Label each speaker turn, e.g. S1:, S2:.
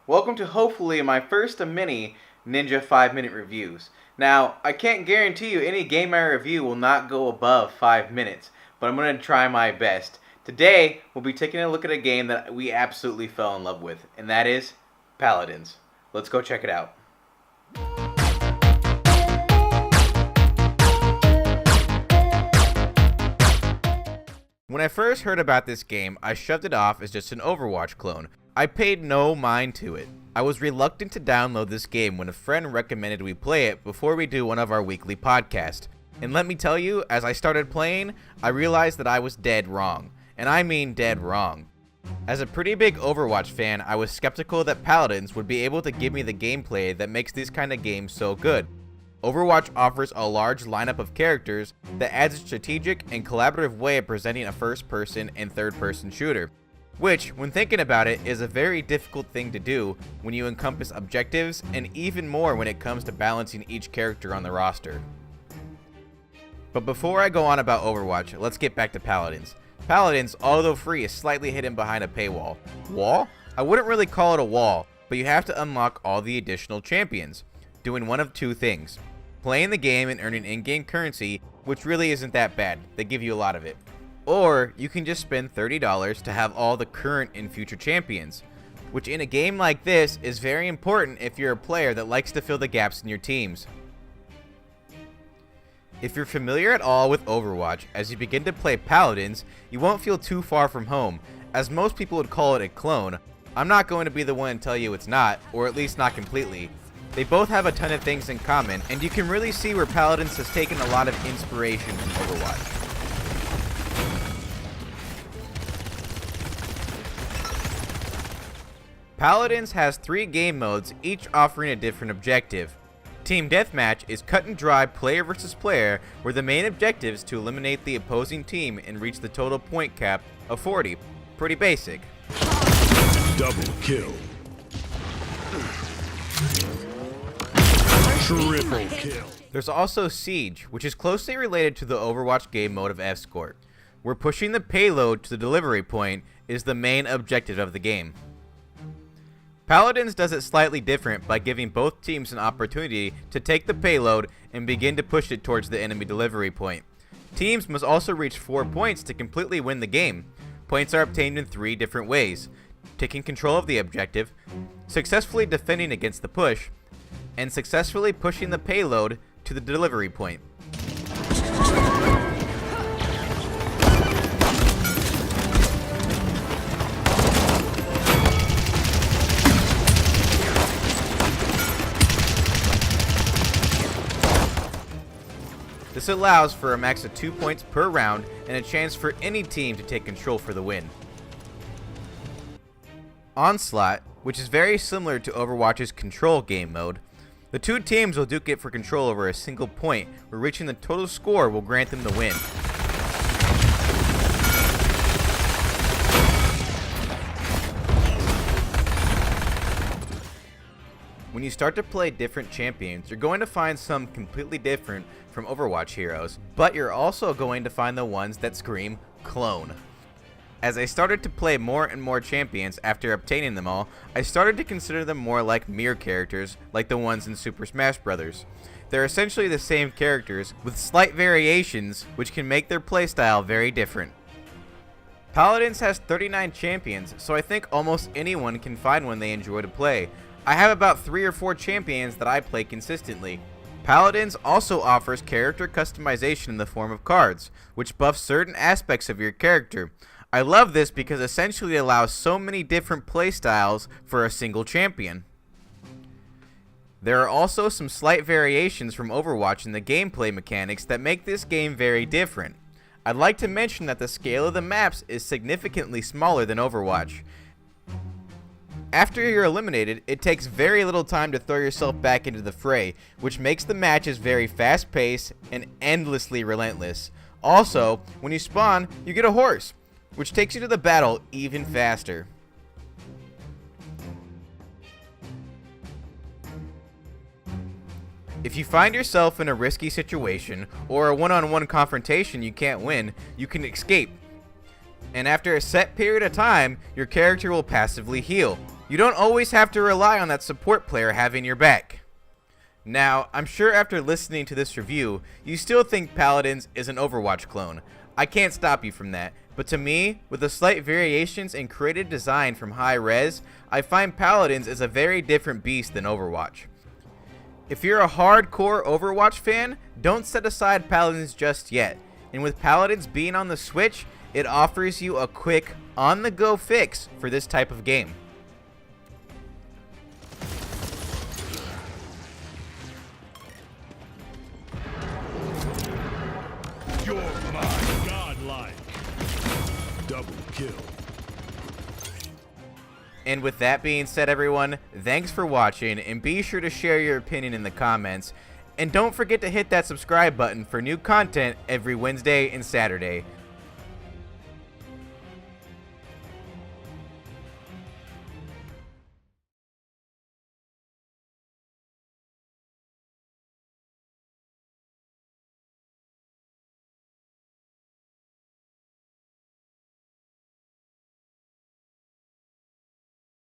S1: Welcome to hopefully my first of many Ninja 5-minute reviews. Now, I can't guarantee you any game I review will not go above 5 minutes, but I'm going to try my best. Today, we'll be taking a look at a game that we absolutely fell in love with, and that is Paladins. Let's go check it out. When I first heard about this game, I shoved it off as just an Overwatch clone. I paid no mind to it. I was reluctant to download this game when a friend recommended we play it before we do one of our weekly podcasts. And let me tell you, as I started playing, I realized that I was dead wrong. And I mean dead wrong. As a pretty big Overwatch fan, I was skeptical that Paladins would be able to give me the gameplay that makes these kind of games so good. Overwatch offers a large lineup of characters that adds a strategic and collaborative way of presenting a first-person and third-person shooter, which, when thinking about it, is a very difficult thing to do when you encompass objectives and even more when it comes to balancing each character on the roster. But before I go on about Overwatch, let's get back to Paladins. Paladins, although free, is slightly hidden behind a paywall. Wall? I wouldn't really call it a wall, but you have to unlock all the additional champions, doing one of two things. Playing the game and earning in-game currency, which really isn't that bad, they give you a lot of it. Or you can just spend $30 to have all the current and future champions, which in a game like this is very important if you're a player that likes to fill the gaps in your teams. If you're familiar at all with Overwatch, as you begin to play Paladins, you won't feel too far from home, as most people would call it a clone. I'm not going to be the one to tell you it's not, or at least not completely. They both have a ton of things in common, and you can really see where Paladins has taken a lot of inspiration from Overwatch. Paladins has 3 game modes, each offering a different objective. Team Deathmatch is cut and dry player versus player, where the main objective is to eliminate the opposing team and reach the total point cap of 40. Pretty basic.
S2: Double kill. Triple kill.
S1: There's also Siege, which is closely related to the Overwatch game mode of Escort, where pushing the payload to the delivery point is the main objective of the game. Paladins does it slightly different by giving both teams an opportunity to take the payload and begin to push it towards the enemy delivery point. Teams must also reach 4 points to completely win the game. Points are obtained in 3 different ways: taking control of the objective, successfully defending against the push, and successfully pushing the payload to the delivery point. This allows for a max of 2 points per round and a chance for any team to take control for the win. Onslaught, which is very similar to Overwatch's control game mode. The 2 teams will duke it for control over a single point, where reaching the total score will grant them the win. When you start to play different champions, you're going to find some completely different from Overwatch heroes, but you're also going to find the ones that scream clone. As I started to play more and more champions after obtaining them all, I started to consider them more like mirror characters, like the ones in Super Smash Bros. They're essentially the same characters, with slight variations which can make their playstyle very different. Paladins has 39 champions, so I think almost anyone can find one they enjoy to play. I have about 3 or 4 champions that I play consistently. Paladins also offers character customization in the form of cards, which buff certain aspects of your character. I love this because essentially it allows so many different playstyles for a single champion. There are also some slight variations from Overwatch in the gameplay mechanics that make this game very different. I'd like to mention that the scale of the maps is significantly smaller than Overwatch. After you're eliminated, it takes very little time to throw yourself back into the fray, which makes the matches very fast-paced and endlessly relentless. Also, when you spawn, you get a horse, which takes you to the battle even faster. If you find yourself in a risky situation or a one-on-one confrontation you can't win, you can escape. And after a set period of time, your character will passively heal. You don't always have to rely on that support player having your back. Now, I'm sure after listening to this review, you still think Paladins is an Overwatch clone. I can't stop you from that, but to me, with the slight variations in creative design from high res, I find Paladins is a very different beast than Overwatch. If you're a hardcore Overwatch fan, don't set aside Paladins just yet, and with Paladins being on the Switch, it offers you a quick, on-the-go fix for this type of game.
S2: You're mine. Godlike. Double kill.
S1: And with that being said, everyone, thanks for watching, and be sure to share your opinion in the comments. And don't forget to hit that subscribe button for new content every Wednesday and Saturday.